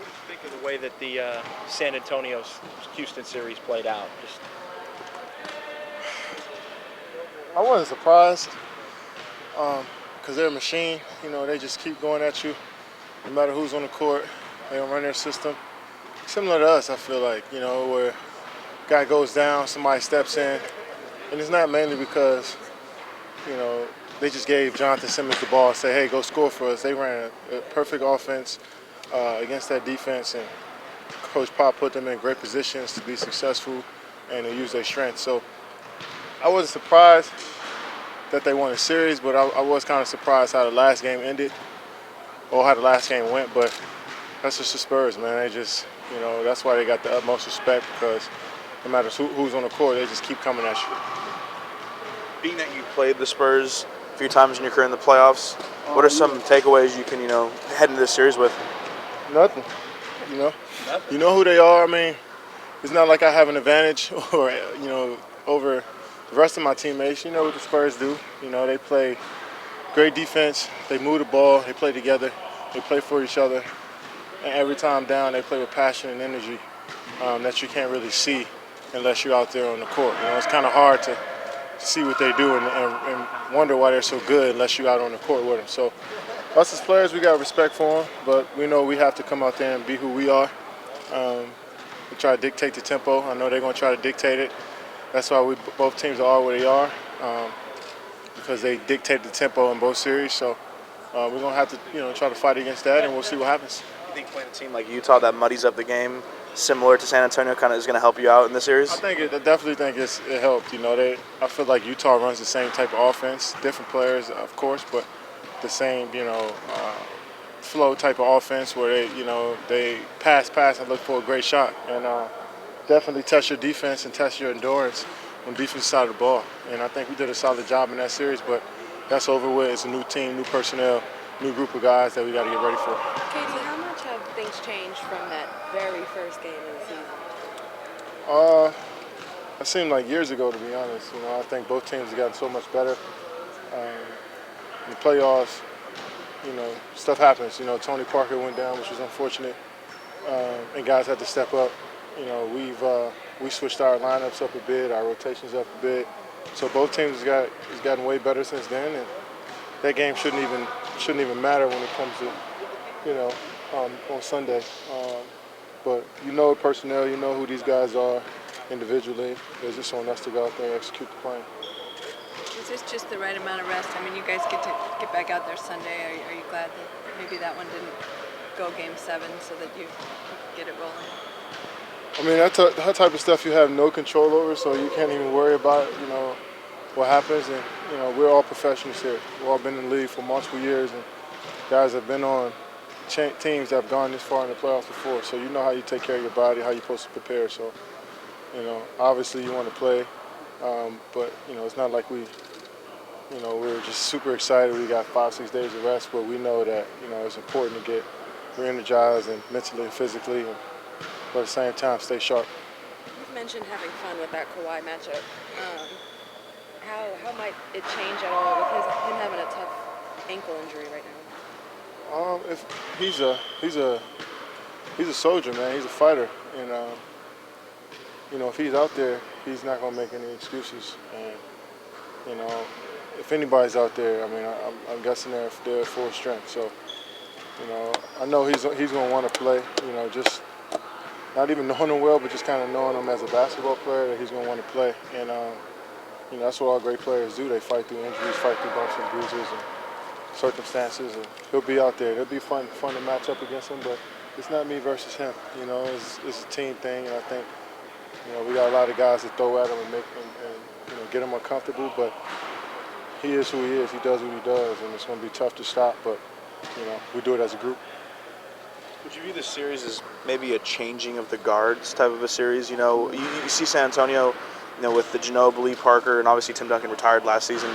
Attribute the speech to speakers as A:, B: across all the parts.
A: What did you think of the way that the San Antonio Houston series played out? Just
B: I wasn't surprised because they're a machine. They just keep going at you no matter who's on the court. They don't run their system. Similar to us, I feel like, where guy goes down, somebody steps in. And it's not mainly because, you know, they just gave Jonathan Simmons the ball and say, hey, go score for us. They ran a perfect offense against that defense, and Coach Pop put them in great positions to be successful and to use their strengths. So I wasn't surprised that they won a series, but I was kind of surprised how the last game ended or how the last game went. But that's just the Spurs, man. They just, that's why they got the utmost respect, because no matter who's on the court, they just keep coming at you.
C: Being that you played the Spurs a few times in your career in the playoffs, what are some takeaways you can, head into this series with?
B: Nothing. You know who they are. I mean, it's not like I have an advantage or over the rest of my teammates. You know what the Spurs do. They play great defense. They move the ball. They play together. They play for each other. And every time down, they play with passion and energy that you can't really see unless you're out there on the court. It's kind of hard to see what they do and wonder why they're so good unless you're out on the court with them. So us as players, we got respect for them, but we know we have to come out there and be who we are. We try to dictate the tempo. I know they're going to try to dictate it. That's why both teams are where they are, because they dictate the tempo in both series. So we're going to have to try to fight against that, and we'll see what happens.
C: You think playing a team like Utah that muddies up the game, similar to San Antonio, kind of is going to help you out in this series?
B: I definitely think it helped. I feel like Utah runs the same type of offense, different players, of course, but the same, flow type of offense where they pass and look for a great shot, and definitely test your defense and test your endurance on the defensive side of the ball. And I think we did a solid job in that series, but that's over with. It's a new team, new personnel, new group of guys that we got to get ready for.
D: Casey, how much have things changed from that very first game of the season?
B: It seemed like years ago, to be honest. I think both teams have gotten so much better. In the playoffs, stuff happens. Tony Parker went down, which was unfortunate, and guys had to step up. We switched our lineups up a bit, our rotations up a bit. So both teams has gotten way better since then, and that game shouldn't even matter when it comes to on Sunday. But personnel, who these guys are individually. It's just on us to go out there and execute the plan.
D: Is this just the right amount of rest? I mean, you guys get to get back out there Sunday. Are you glad that maybe that one didn't go Game 7 so that you get it rolling?
B: I mean, that type of stuff you have no control over, so you can't even worry about, what happens. And, we're all professionals here. We've all been in the league for multiple years, and guys have been on teams that have gone this far in the playoffs before. So you know how you take care of your body, how you're supposed to prepare. So, obviously you want to play, but, it's not like we're just super excited. We got 5-6 days of rest, but we know that, it's important to get re-energized and mentally and physically, but at the same time, stay sharp.
D: You've mentioned having fun with that Kawhi matchup. How might it change at all with him having a tough ankle injury right now?
B: If he's a soldier, man. He's a fighter, and if he's out there, he's not gonna make any excuses. And if anybody's out there, I mean, I'm guessing they're full strength. So, I know he's gonna want to play. Just not even knowing him well, but just kind of knowing him as a basketball player, that he's gonna want to play. And that's what all great players do. They fight through injuries, fight through bumps and bruises and circumstances, and he'll be out there. It'll be fun to match up against him, but it's not me versus him. It's a team thing, and I think we got a lot of guys that throw at him and make him and get him uncomfortable. But he is who he is. He does what he does, and it's going to be tough to stop. But we do it as a group.
C: Would you view this series as maybe a changing of the guards type of a series? You see San Antonio, with the Ginobili, Parker, and obviously Tim Duncan retired last season.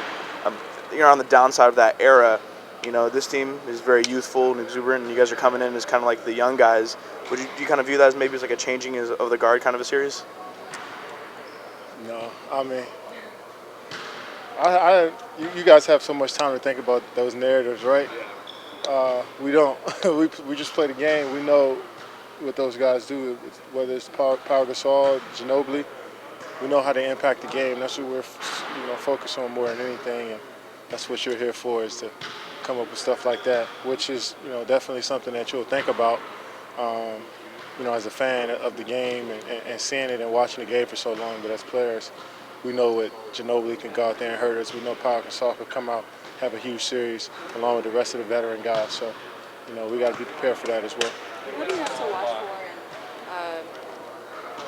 C: You're on the downside of that era. This team is very youthful and exuberant, and you guys are coming in as kind of like the young guys. Do you kind of view that as maybe as like a changing of the guard kind of a series?
B: No, I mean, you guys have so much time to think about those narratives, right? We don't. we just play the game. We know what those guys do, whether it's Pau Gasol, Ginobili. We know how they impact the game. That's what we're focused on more than anything, and that's what you're here for, is to come up with stuff like that, which is definitely something that you'll think about. As a fan of the game and seeing it and watching the game for so long, but as players, we know what Ginobili can go out there and hurt us. We know Pau Gasol can come out, have a huge series, along with the rest of the veteran guys. So, we got to be prepared for that as well.
E: What do you have to watch for and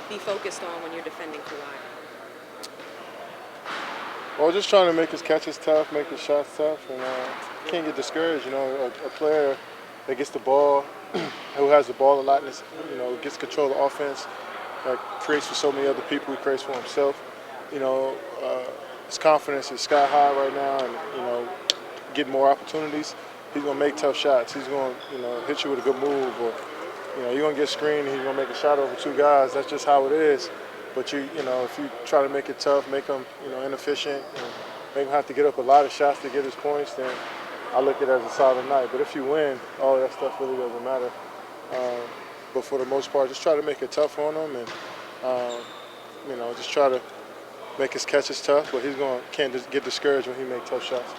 E: be focused on when you're defending Kawhi?
B: Well, just trying to make his catches tough, make his shots tough, and can't get discouraged. A player that gets the ball, who has the ball a lot, and gets control of the offense, that creates for so many other people, he creates for himself. His confidence is sky high right now, and getting more opportunities. He's gonna make tough shots. He's gonna hit you with a good move, or you're gonna get screened. And he's gonna make a shot over two guys. That's just how it is. But if you try to make it tough, make him inefficient, and make him have to get up a lot of shots to get his points, then I look at it as a solid night. But if you win, all that stuff really doesn't matter. But for the most part, just try to make it tough on him, and just try to make his catches tough. But can't just get discouraged when he makes tough shots.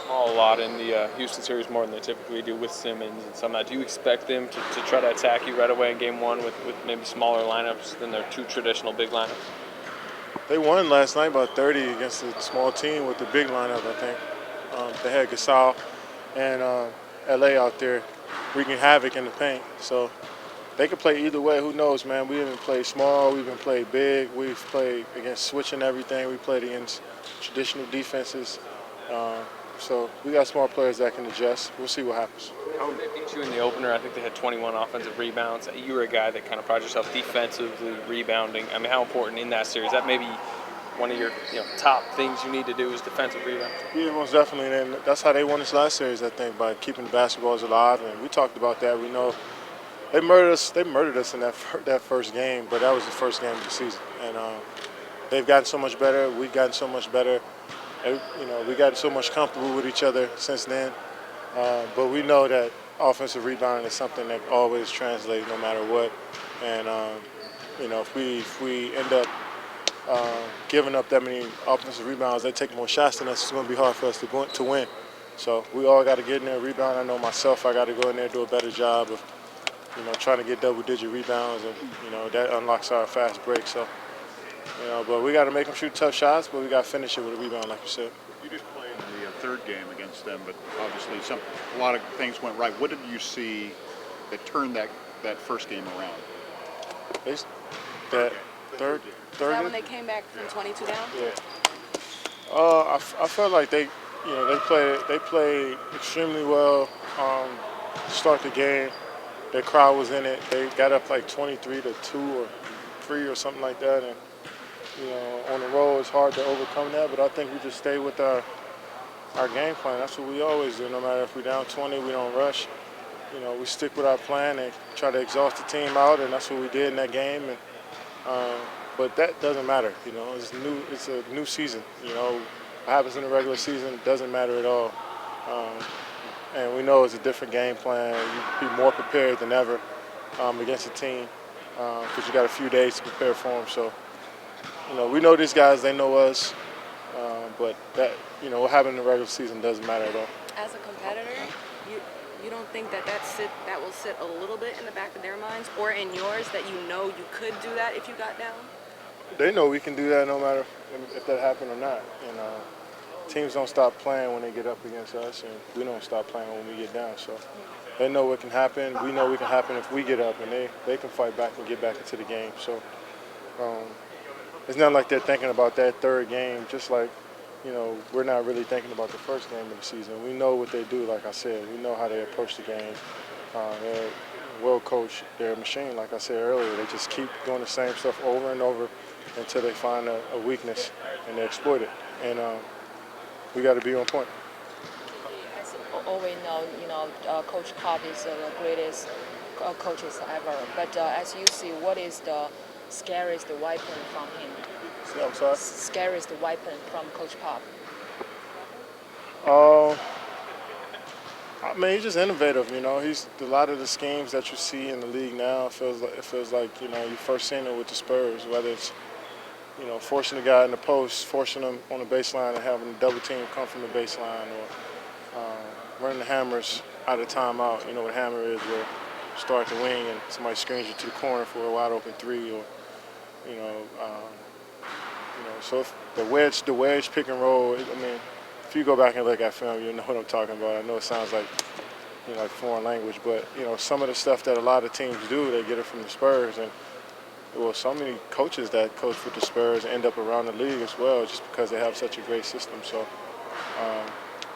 A: Small a lot in the Houston series, more than they typically do with Simmons and some of that. Do you expect them to try to attack you right away in game one with maybe smaller lineups than their two traditional big lineups?
B: They won last night by 30 against a small team with the big lineup, I think. They had Gasol and LA out there wreaking havoc in the paint. So they could play either way. Who knows, man? We haven't played small. We've been played big. We've played against switching everything. We played against traditional defenses. So we got small players that can adjust. We'll see what happens.
A: How did they beat you in the opener? I think they had 21 offensive rebounds. You were a guy that kind of prided yourself defensively rebounding. I mean, how important in that series? That may be one of your top things you need to do is defensive rebound.
B: Yeah, most definitely. And that's how they won this last series, I think, by keeping the basketballs alive. And we talked about that. We know they murdered us. They murdered us in that first game, but that was the first game of the season. And they've gotten so much better. We've gotten so much better. We got so much comfortable with each other since then. But we know that offensive rebounding is something that always translates no matter what. And, if we end up giving up that many offensive rebounds, they take more shots than us, it's going to be hard for us to win. So we all got to get in there and rebound. I know myself, I got to go in there and do a better job of, trying to get double-digit rebounds. And, that unlocks our fast break. So. But we got to make them shoot tough shots, but we got to finish it with a rebound, like you said.
F: You just played the third game against them, but obviously a lot of things went right. What did you see that turned that first game around?
B: That third
E: Is that when they came back from 22 down?
B: Yeah. I felt like they played extremely well. To start the game, their crowd was in it. They got up like 23-2 or 3 or something like that, and on the road it's hard to overcome that. But I think we just stay with our game plan. That's what we always do. No matter if we're down 20, we don't rush. We stick with our plan and try to exhaust the team out, and that's what we did in that game. And but that doesn't matter. It's a new season. What happens in the regular season doesn't matter at all. And we know it's a different game plan. You be more prepared than ever against a team because you got a few days to prepare for them. So, we know these guys, they know us, but that, what happened in the regular season doesn't matter at all.
E: As a competitor, you don't think that will sit a little bit in the back of their minds or in yours, that you could do that if you got down?
B: They know we can do that no matter if that happened or not. Teams don't stop playing when they get up against us, and we don't stop playing when we get down. So they know what can happen. We know what can happen if we get up, and they can fight back and get back into the game. So it's not like they're thinking about that third game, just like, we're not really thinking about the first game of the season. We know what they do, like I said. We know how they approach the game. They're well coached. They're a machine, like I said earlier. They just keep doing the same stuff over and over until they find a weakness and they exploit it. And we got to be on point.
G: As all we know, Coach Cobb is the greatest coaches ever. But as you see, what is the scariest weapon from him?
B: I'm sorry?
G: Scariest weapon from Coach Pop?
B: I mean, he's just innovative. He's a lot of the schemes that you see in the league now. It feels like you first seen it with the Spurs, whether it's forcing the guy in the post, forcing him on the baseline and having the double team come from the baseline, or running the hammers out of timeout. You know what a hammer is, where you start the wing and somebody screens you to the corner for a wide open three, or you know, so if the wedge pick and roll. I mean, if you go back and look at film, you know what I'm talking about. I know it sounds like like foreign language, but some of the stuff that a lot of teams do, they get it from the Spurs, and so many coaches that coach with the Spurs end up around the league as well, just because they have such a great system. So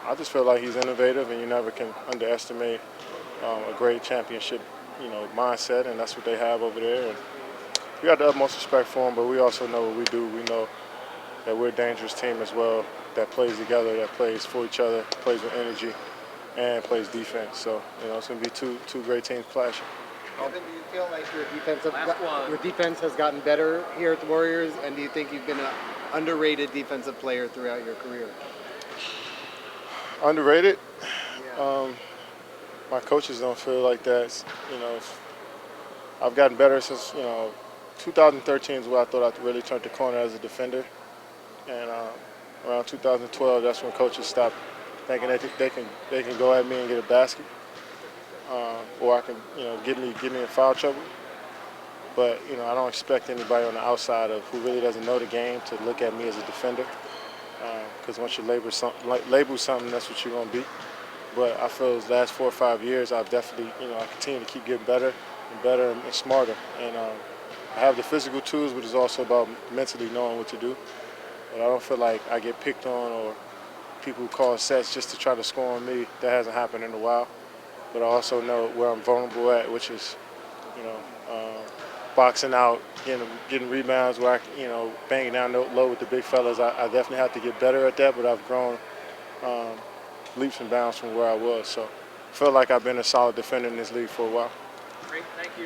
B: I just feel like he's innovative, and you never can underestimate a great championship, mindset, and that's what they have over there. And we got the utmost respect for him, but we also know what we do. We know that we're a dangerous team as well, that plays together, that plays for each other, plays with energy, and plays defense. So it's going to be two great teams clashing.
H: Kevin, do you feel like your defense has gotten better here at the Warriors, and do you think you've been an underrated defensive player throughout your career?
B: Underrated?
H: Yeah.
B: My coaches don't feel like that. I've gotten better since 2013 is where I thought I really turned the corner as a defender, and around 2012, that's when coaches stopped thinking they can go at me and get a basket. Or I can, get me in foul trouble. But I don't expect anybody on the outside of who really doesn't know the game to look at me as a defender. Because once you label something, that's what you're gonna be. But I feel these last 4 or 5 years, I've definitely, I continue to keep getting better and better and smarter. And I have the physical tools, but it's also about mentally knowing what to do. But I don't feel like I get picked on or people call sets just to try to score on me. That hasn't happened in a while. But I also know where I'm vulnerable at, which is, boxing out, getting rebounds where I, banging down low with the big fellas. I definitely have to get better at that, but I've grown leaps and bounds from where I was. So I feel like I've been a solid defender in this league for a while.
H: Great, thank you.